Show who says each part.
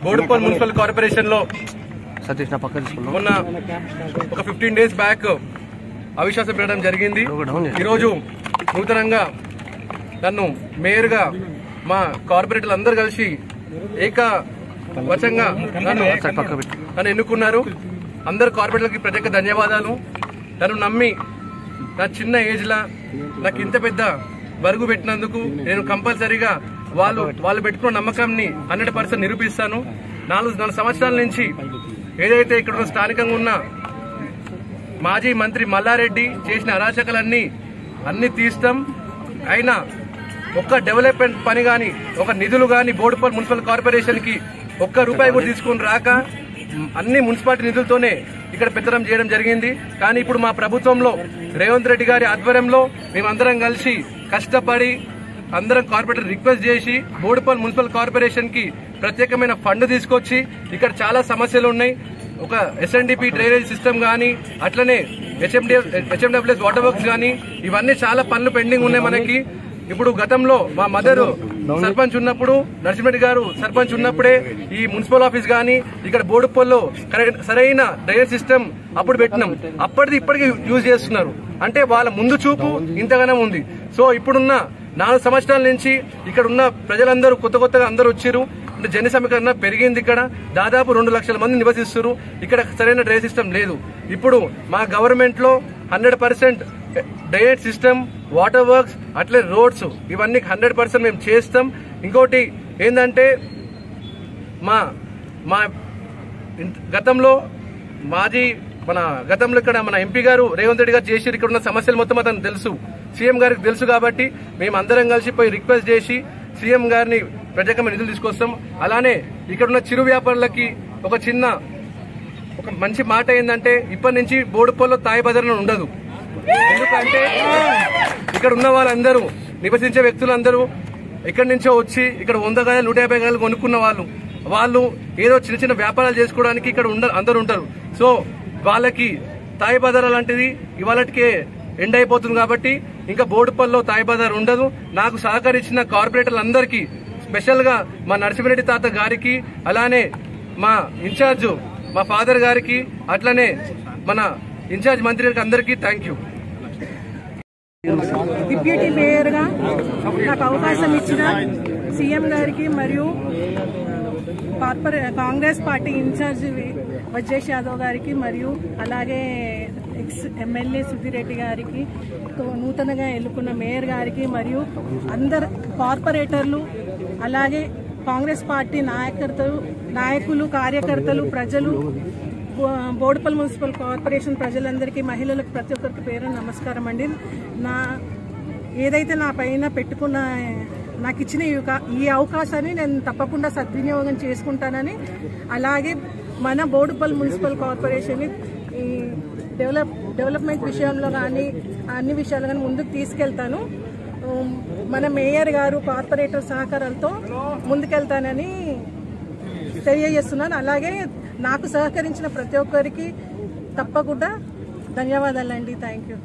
Speaker 1: Boduppal municipal corporation లో మొన్న ఒక 15 days బ్యాక్ అవిశ్వాసం పెట్టడం జరిగింది. ఈరోజు నూతనంగా నన్ను మేయర్ గా మా కార్పొరేటర్లు అందరూ కలిసి ఏకవచంగా నన్ను ఎన్నుకున్నారు. అందరు కార్పొరేటర్లకి ప్రత్యేక ధన్యవాదాలు. నన్ను నమ్మి నా చిన్న ఏజ్ లా నాకు ఇంత పెద్ద బరుగు పెట్టినందుకు నేను కంపల్సరీగా వాళ్ళు పెట్టుకున్న నమ్మకాన్ని 100% నిరూపిస్తాను. 4 సంవత్సరాల నుంచి ఏదైతే ఇక్కడ స్థానికంగా ఉన్న మాజీ మంత్రి మల్లారెడ్డి చేసిన అరాచకాలన్నీ తీస్తాం. అయినా ఒక్క డెవలప్మెంట్ పని గాని ఒక నిధులు గాని బోడుపల్ మున్సిపల్ కార్పొరేషన్ కి ₹1 కూడా తీసుకుని రాక అన్ని మున్సిపాలిటీ నిధులతోనే ఇక్కడ పెత్తనం చేయడం జరిగింది. కానీ ఇప్పుడు మా ప్రభుత్వంలో రేవంత్ రెడ్డి గారి ఆధ్వర్యంలో మేమందరం కలిసి కష్టపడి అందరం కార్పొరేటర్ రిక్వెస్ట్ చేసి బోడుపల్ మున్సిపల్ కార్పొరేషన్ కి ప్రత్యేకమైన ఫండ్ తీసుకొచ్చి ఇక్కడ చాలా సమస్యలు ఉన్నాయి. ఒక SNDP డ్రైనేజ్ సిస్టమ్ గానీ అట్లనే HMWS వాటర్ వర్క్స్ గానీ ఇవన్నీ చాలా పనులు పెండింగ్ ఉన్నాయి మనకి. ఇప్పుడు గతంలో మా మదర్ సర్పంచ్ ఉన్నప్పుడు నరసింహరెడ్డి గారు సర్పంచ్ ఉన్నప్పుడే ఈ మున్సిపల్ ఆఫీస్ గానీ ఇక్కడ బోడుపల్లో సరైన డ్రైనేజ్ సిస్టమ్ అప్పుడు పెట్టినాం. అప్పటిది ఇప్పటికీ యూజ్ చేస్తున్నారు. అంటే వాళ్ళ ముందు చూపు ఇంతగానో ఉంది. సో ఇప్పుడున్న 4 సంవత్సరాల నుంచి ఇక్కడ ఉన్న ప్రజలందరూ కొత్తగా అందరూ వచ్చారు. జన సమీకరణ పెరిగింది. ఇక్కడ దాదాపు 2 లక్షల మంది నివసిస్తారు. ఇక్కడ సరైన డ్రైనేజ్ సిస్టమ్ లేదు. ఇప్పుడు మా గవర్నమెంట్ లో 100% డ్రైనేజ్ సిస్టమ్, వాటర్ వర్క్స్, అట్లే రోడ్స్ ఇవన్నీ 100% మేము చేస్తాం. ఇంకోటి ఏంటంటే మా గతంలో ఇక్కడ మన ఎంపీ గారు రేవంత్ రెడ్డి గారు చేసి ఇక్కడ ఉన్న సమస్యలు మొత్తం అతను తెలుసు, సీఎం గారికి తెలుసు. కాబట్టి మేము అందరం కలిసి పోయి రిక్వెస్ట్ చేసి సీఎం గారిని ప్రత్యేకమైన నిధులు తీసుకొస్తాం. అలానే ఇక్కడ ఉన్న చిరు వ్యాపారులకి ఒక మంచి మాట ఏంటంటే ఇప్పటి నుంచి బోడుపల్లో తాయి బజార్లో ఉండదు. ఎందుకంటే ఇక్కడ ఉన్న వాళ్ళందరూ నివసించే వ్యక్తులందరూ ఎక్కడి నుంచో వచ్చి ఇక్కడ 100 గజాలు 150 గజాలు కొనుక్కున్న వాళ్ళు ఏదో చిన్న వ్యాపారాలు చేసుకోవడానికి ఇక్కడ అందరూ ఉంటారు. సో వాళ్ళకి తాయి బజార్ లాంటిది ఇవాళకే ఎండ్ అయిపోతుంది. కాబట్టి ఇంకా బోడుపల్లో తాయి బజార్ ఉండదు. నాకు సహకరించిన కార్పొరేటర్లందరికీ స్పెషల్ గా మా నరసింహరెడ్డి తాత గారికి, అలానే మా ఇన్ఛార్జ్ మా ఫాదర్ గారికి, అట్లనే మన ఇన్ఛార్జ్ మంత్రి గారికి అందరికీ థ్యాంక్ యూ.
Speaker 2: డిప్యూటీ మేయర్ గా నాకు అవకాశం ఇచ్చిన సీఎం గారికి మరియు కాంగ్రెస్ పార్టీ ఇన్ఛార్జ్ వజ్రేష్ యాదవ్ గారికి మరియు అలాగే ఎమ్మెల్యే సుధీర్ రెడ్డి గారికి, నూతనంగా ఎన్నుకున్న మేయర్ గారికి మరియు అందరు కార్పొరేటర్లు, అలాగే కాంగ్రెస్ పార్టీ నాయకులు, కార్యకర్తలు, ప్రజలు, బోడుపల్ మున్సిపల్ కార్పొరేషన్ ప్రజలందరికీ, మహిళలకు ప్రతి ఒక్కరికి పేరు నమస్కారం అండి. ఏదైతే నా పైన పెట్టుకున్న నాకు ఇచ్చిన ఈ అవకాశాన్ని నేను తప్పకుండా సద్వినియోగం చేసుకుంటానని, అలాగే మన బోడుపల్ మున్సిపల్ కార్పొరేషన్ ఈ డెవలప్మెంట్ విషయంలో కానీ అన్ని విషయాలు కానీ ముందుకు తీసుకెళ్తాను. మన మేయర్ గారు కార్పొరేటర్ సహకారాలతో ముందుకెళ్తానని తెలియజేస్తున్నాను. అలాగే నాకు సహకరించిన ప్రతి ఒక్కరికి తప్పకుండా ధన్యవాదాలండి. Thank you.